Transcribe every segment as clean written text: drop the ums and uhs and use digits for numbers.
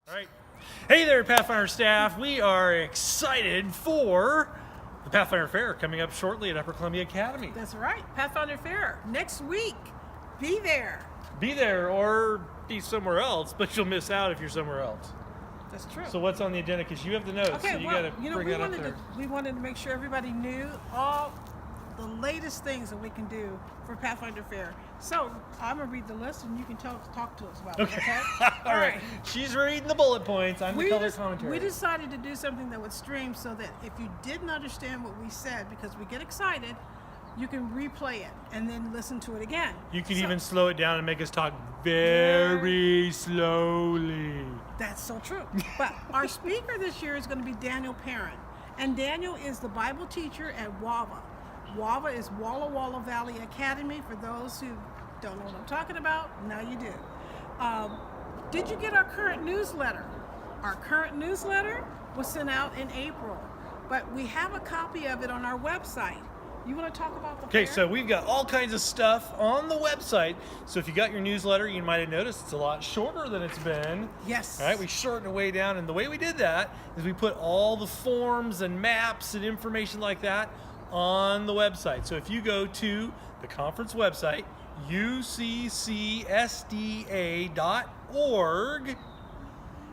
All right. Hey there, Pathfinder staff. We are excited for the Pathfinder Fair coming up shortly at Upper Columbia Academy. That's right. Pathfinder Fair next week. Be there. Be there or be somewhere else, but you'll miss out if you're somewhere else. That's true. So what's on the agenda? Because you have the notes, okay, so you well, got to bring that up there. We wanted to make sure everybody knew all the latest things that we can do for Pathfinder Fair. So I'm gonna read the list, and you can talk to us about it. Okay. All right. She's reading the bullet points. I'm the color We commentary. decided to do something that would stream so that if you didn't understand what we said, because we get excited, you can replay it and then listen to it again. You can even slow it down and make us talk very slowly. That's so true. But our speaker this year is going to be Daniel Perrin. And Daniel is the Bible teacher at WAVA. WAVA is Walla Walla Valley Academy. For those who don't know what I'm talking about, now you do. Did you get our current newsletter? Our current newsletter was sent out in April, but we have a copy of it on our website. You want to talk about the Okay, fair? so we've got all kinds of stuff on the website. So if you got your newsletter, you might have noticed it's a lot shorter than it's been. Yes. All right, we shortened it way down, and the way we did that is we put all the forms and maps and information like that on the website. So if you go to the conference website, uccsda.org,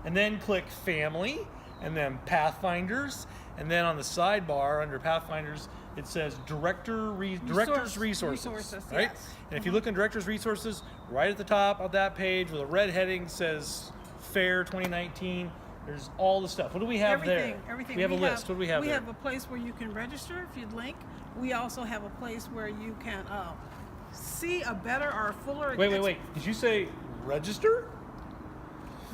and then click Family, and then Pathfinders, and then on the sidebar under Pathfinders, it says Director's Resources. Right? Yes. And if you look in Director's Resources, right at the top of that page with a red heading says Fair 2019, there's all the stuff. What do we have there? Everything. We have a list. What do we have there? We have a place where you can register if you'd like. We also have a place where you can see a better or a fuller. Wait. Did you say register?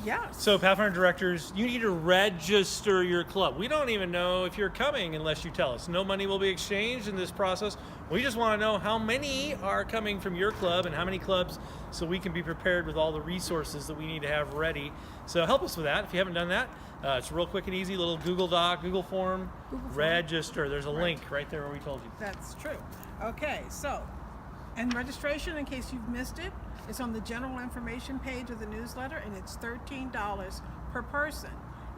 Yes. So Pathfinder directors, you need to register your club. We don't even know if you're coming unless you tell us. No money will be exchanged in this process. We just want to know how many are coming from your club and how many clubs, so we can be prepared with all the resources that we need to have ready. So help us with that if you haven't done that. It's real quick and easy, little Google Doc, Google form, register. There's a link right there where we told you. That's true. Okay, so, and registration, in case you've missed it, it's on the general information page of the newsletter, and it's $13 per person.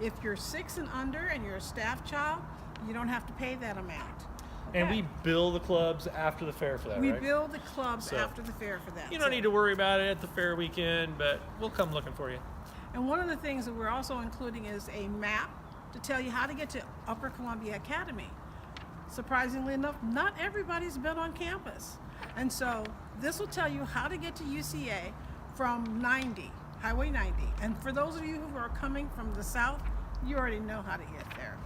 If you're 6 and under and you're a staff child, you don't have to pay that amount. Okay. And we bill the clubs after the fair for that, We right? bill the clubs So, after the fair for that. You don't need to worry about it at the fair weekend, but we'll come looking for you. And one of the things that we're also including is a map to tell you how to get to Upper Columbia Academy. Surprisingly enough, not everybody's been on campus. And so this will tell you how to get to UCA from Highway 90. And for those of you who are coming from the south, you already know how to get there.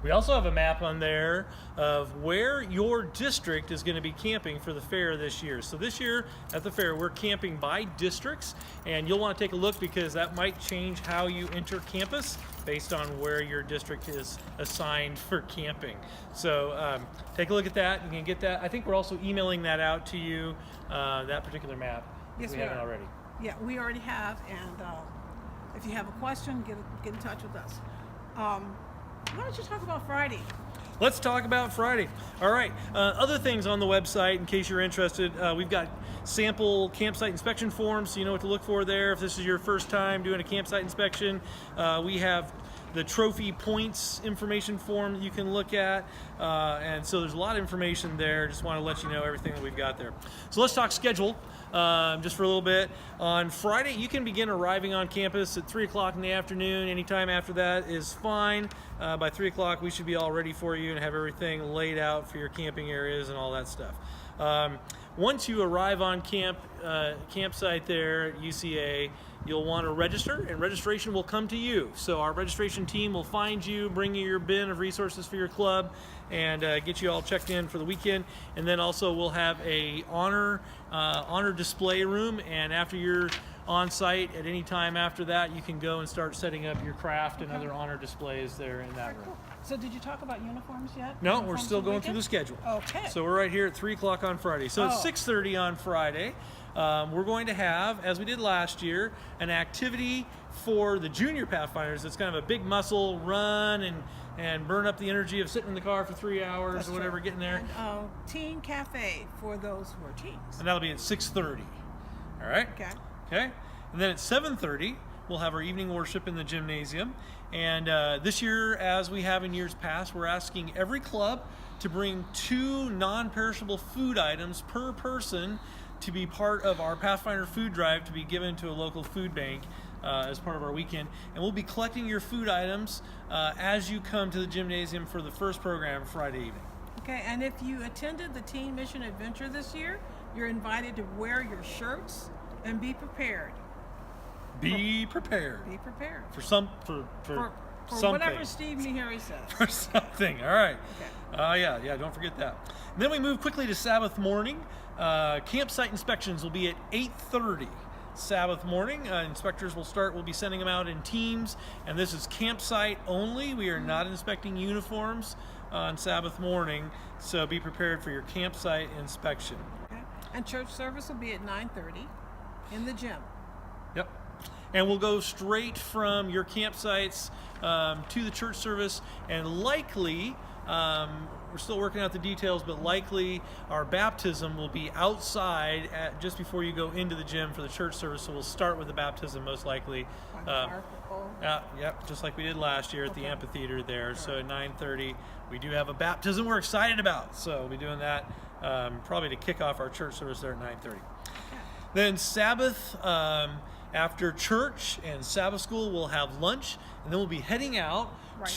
We also have a map on there of where your district is going to be camping for the fair this year. So this year at the fair, we're camping by districts, and you'll want to take a look because that might change how you enter campus based on where your district is assigned for camping. So take a look at that. You can get that. I think we're also emailing that out to you, that particular map. Yes, we we haven't are. already. Yeah, we already have. And if you have a question, get in touch with us. Why don't you talk about Friday? Let's talk about Friday. All right. Other things on the website, in case you're interested, we've got sample campsite inspection forms, so you know what to look for there. If this is your first time doing a campsite inspection, we have the trophy points information form that you can look at. And so there's a lot of information there. Just want to let you know everything that we've got there. So let's talk schedule just for a little bit. On Friday, you can begin arriving on campus at 3 o'clock in the afternoon. Anytime after that is fine. By 3 o'clock, we should be all ready for you and have everything laid out for your camping areas and all that stuff. Once you arrive on campsite there at UCA, you'll want to register, and registration will come to you. So our registration team will find you, bring you your bin of resources for your club, and get you all checked in for the weekend. And then also we'll have a honor display room, and after you're on site at any time after that, you can go and start setting up your craft and other honor displays there in that room. Cool. So did you talk about uniforms yet? No, Uniforms we're still for going through weekend? the schedule. Okay. So we're right here at 3 o'clock on Friday. So at 6:30 on Friday, we're going to have, as we did last year, an activity for the junior Pathfinders. It's kind of a big muscle run and burn up the energy of sitting in the car for 3 hours. That's or whatever, true. getting there. And teen cafe for those who are teens. And that'll be at 6:30. All right? Okay. Okay. And then at 7:30, we'll have our evening worship in the gymnasium. And this year, as we have in years past, we're asking every club to bring 2 non-perishable food items per person to be part of our Pathfinder food drive to be given to a local food bank as part of our weekend. And we'll be collecting your food items as you come to the gymnasium for the first program Friday evening. Okay, and if you attended the Teen Mission Adventure this year, you're invited to wear your shirts and be prepared. Be prepared. Be prepared. For For something. whatever Steve Mihari says. For something. All right. Okay. Yeah, don't forget that. And then we move quickly to Sabbath morning. Campsite inspections will be at 8:30. Sabbath morning. Inspectors will be sending them out in teams, and this is campsite only. We are not inspecting uniforms on Sabbath morning, so be prepared for your campsite inspection. Okay. And church service will be at 9:30 in the gym. Yep. And we'll go straight from your campsites to the church service, and likely, we're still working out the details, but likely our baptism will be outside just before you go into the gym for the church service. So we'll start with the baptism most likely. Yep, just like we did last year at the amphitheater there. So at 9:30, we do have a baptism we're excited about. So we'll be doing that probably to kick off our church service there at 9:30. Then Sabbath, after church and Sabbath school, we'll have lunch, and then we'll be heading out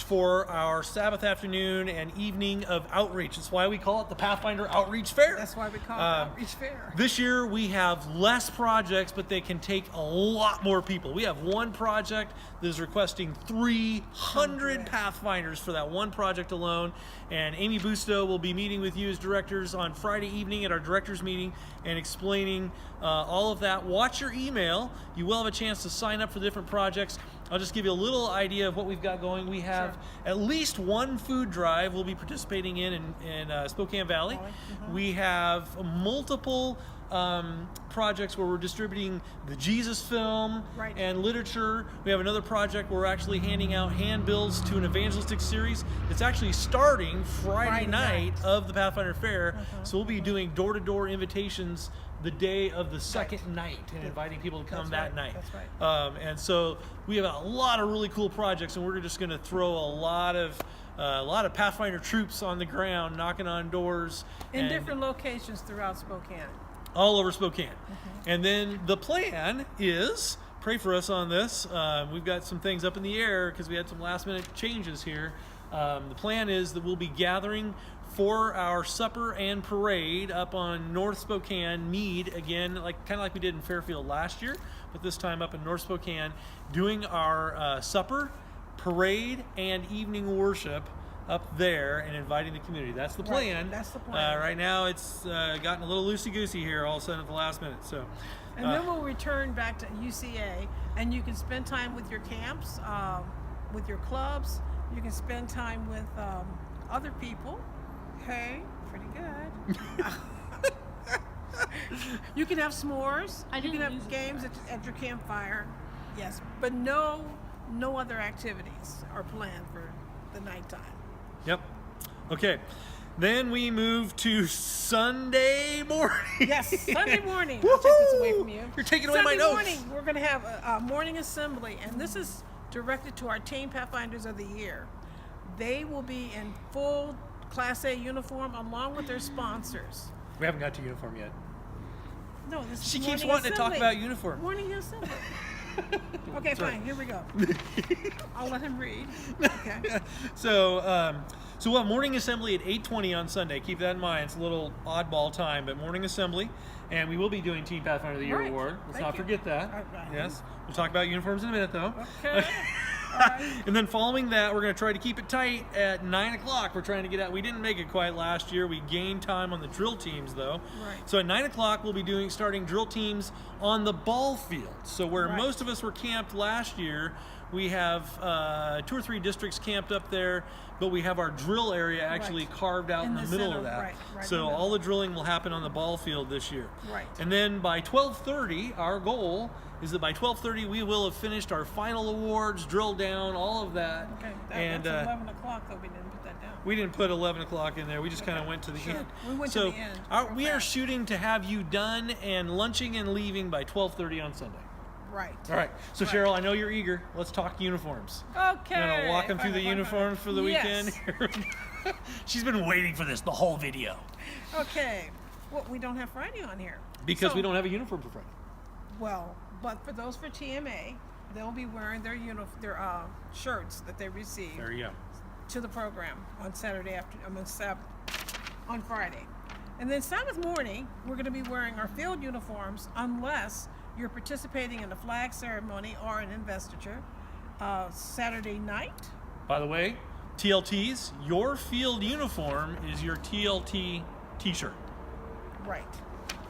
for our Sabbath afternoon and evening of outreach. That's why we call it the Pathfinder Outreach Fair. That's why we call it Outreach Fair. This year we have less projects, but they can take a lot more people. We have one project that is requesting 300 Pathfinders for that one project alone. And Amy Busto will be meeting with you as directors on Friday evening at our directors meeting and explaining all of that. Watch your email. You will have a chance to sign up for different projects. I'll just give you a little idea of what we've got going. We have at least one food drive we'll be participating in Spokane Valley. We have multiple projects where we're distributing the Jesus film and literature. We have another project where we're actually handing out handbills to an evangelistic series that's actually starting Friday night of the Pathfinder Fair. So we'll be doing door-to-door invitations the day of the second night and inviting people to come that night. That's right. And so we have a lot of really cool projects, and we're just going to throw a lot of Pathfinder troops on the ground, knocking on doors In different locations throughout Spokane. all over Spokane. And then the plan is, pray for us on this, we've got some things up in the air because we had some last minute changes here. The plan is that we'll be gathering for our supper and parade up on North Spokane, Mead, again, kind of like we did in Fairfield last year, but this time up in North Spokane, doing our supper, parade, and evening worship up there and inviting the community. That's the plan. That's the plan. Right now it's gotten a little loosey-goosey here all of a sudden at the last minute. So, And then we'll return back to UCA, and you can spend time with your camps, with your clubs. You can spend time with other people. Hey, pretty good. You can have s'mores. You can have games at your campfire. Yes, but no other activities are planned for the nighttime. Yep. Okay. Then we move to Sunday morning. Yes, Sunday morning. I'll take this away from you. You're taking away my notes. Sunday morning, we're going to have a morning assembly, and this is directed to our Teen Pathfinders of the Year. They will be in full Class A uniform along with their sponsors. We haven't got to uniform yet. No, this is She keeps morning wanting to talk assembly. about uniform. Morning assembly. Okay, fine. Here we go. I'll let him read. Okay. So we'll have morning assembly at 8:20 on Sunday. Keep that in mind. It's a little oddball time, but morning assembly. And we will be doing Teen Pathfinder of the Year award. Let's not forget that. Right. Yes. We'll talk about uniforms in a minute, though. Okay. All right. And then following that, we're going to try to keep it tight at 9 o'clock. We're trying to get out. We didn't make it quite last year. We gained time on the drill teams, though. Right. So at 9 o'clock, we'll be starting drill teams on the ball field. So where Right. most of us were camped last year, we have 2 or 3 districts camped up there, but we have our drill area actually carved out in the middle center, of that. right in So the middle. all the drilling will happen on the ball field this year. Right. And then by 12:30, our goal is that by 12:30 we will have finished our final awards, drilled down, all of that. Okay. And That's 11 o'clock, though. We didn't put that down. we didn't put 11 o'clock in there. We just kind of went to the Sure. end. We went so to the end. we are fast. shooting to have you done and lunching and leaving by 12:30 on Sunday. Right. All right. So Right. Cheryl, I know you're eager. Let's talk uniforms. Okay. You want to walk them through the Fine. uniforms for the weekend? Yes. She's been waiting for this the whole video. Okay. Well, we don't have Friday on here. Because we So- don't have a uniform for Friday. Well, but for those for TMA, they'll be wearing their shirts that they receive There you go. to the program on on Friday. And then Sabbath morning, we're going to be wearing our field uniforms unless you're participating in a flag ceremony or an investiture. Saturday night, By the way, TLTs, your field uniform is your TLT t-shirt. right,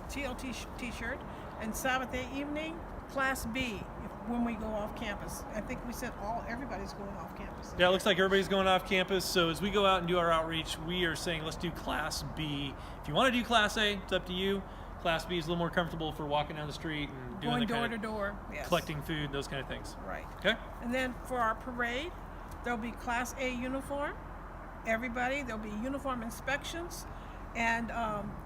TLT t-shirt, and Sabbath day evening, Class B, when we go off campus. I think we said everybody's going off campus. Yeah, it looks like everybody's going off campus. So as we go out and do our outreach, we are saying let's do Class B. If you want to do Class A, it's up to you. Class B is a little more comfortable for walking down the street and doing Going the door kind to of door, yes. collecting food, those kind of things. Right. Okay? And then for our parade, there'll be Class A uniform. There'll be uniform inspections, and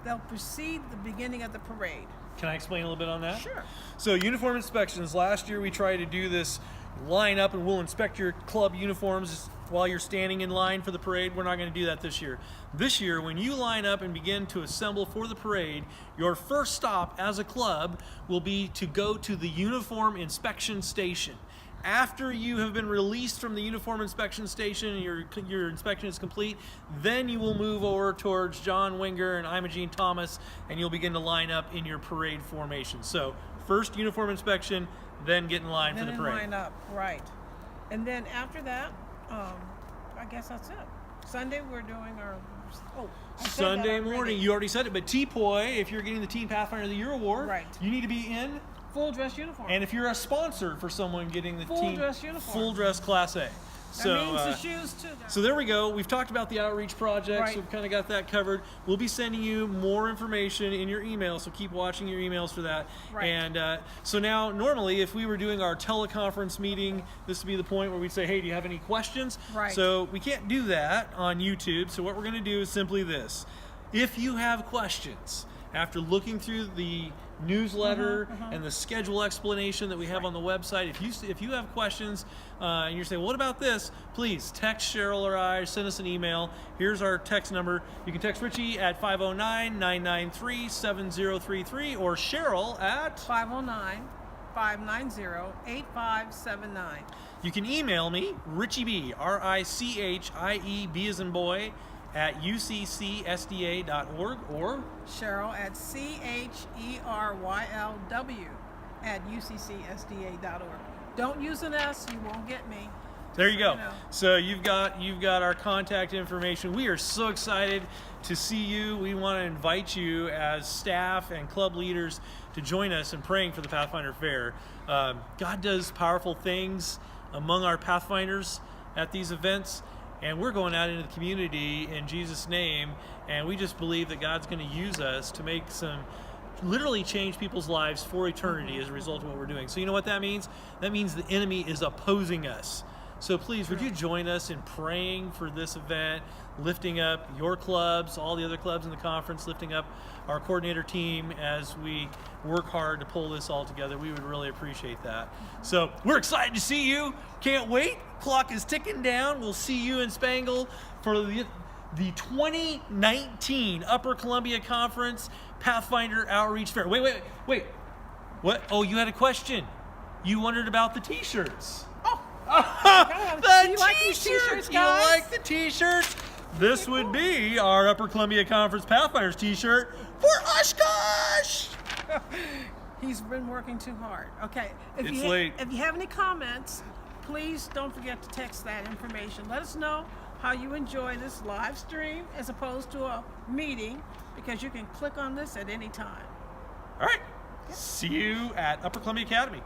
they'll precede the beginning of the parade. Can I explain a little bit on that? Sure. So uniform inspections, last year we tried to do this line up and we'll inspect your club uniforms while you're standing in line for the parade. We're not going to do that this year. This year, when you line up and begin to assemble for the parade, your first stop as a club will be to go to the uniform inspection station. After you have been released from the uniform inspection station and your inspection is complete, then you will move over towards John Winger and Imogene Thomas, and you'll begin to line up in your parade formation. So first uniform inspection, then get in line Then for the in parade. line up, right. And then after that, I guess that's it. Sunday we're doing our, I said that Sunday already. morning, you already said it, but T-Poi, if you're getting the Teen Pathfinder of the Year award, Right. you need to be in. Full dress uniform. And if you're a sponsor for someone getting the Full dress uniform. full dress Class A. So, that means the shoes too. so there we go. We've talked about the outreach project, Right. so we've kind of got that covered. We'll be sending you more information in your email, so keep watching your emails for that. Right. And so now, normally, if we were doing our teleconference meeting, this would be the point where we'd say, hey, do you have any questions? Right. So we can't do that on YouTube, so what we're going to do is simply this. If you have questions, after looking through the newsletter and the schedule explanation that we have on the website, if you have questions and you're saying, what about this, please text Cheryl or I, send us an email. Here's our text number. You can text Richie at 509-993-7033 or Cheryl at 509-590-8579. You can email me, Richie B, RICHIEB as in boy, at uccsda.org or Cheryl at CHERYLW@uccsda.org. Don't use an S, you won't get me. there you go. You know. So you've got our contact information. We are so excited to see you. We want to invite you as staff and club leaders to join us in praying for the Pathfinder Fair. God does powerful things among our Pathfinders at these events. And we're going out into the community in Jesus' name, and we just believe that God's going to use us to make literally change people's lives for eternity as a result of what we're doing. So you know what that means? That means the enemy is opposing us. So please, would you join us in praying for this event, lifting up your clubs, all the other clubs in the conference, lifting up our coordinator team as we work hard to pull this all together. We would really appreciate that. So we're excited to see you. Can't wait. Clock is ticking down. We'll see you in Spangle for the 2019 Upper Columbia Conference Pathfinder Outreach Fair. Wait. What? Oh, you had a question. You wondered about the t-shirts. Do you like these t-shirts, You guys? like the t-shirts? This would be our Upper Columbia Conference Pathfinders t-shirt for Oshkosh. He's been working too hard. Okay. It's late. If you have any comments, please don't forget to text that information. Let us know how you enjoy this live stream as opposed to a meeting, because you can click on this at any time. All right. See you at Upper Columbia Academy.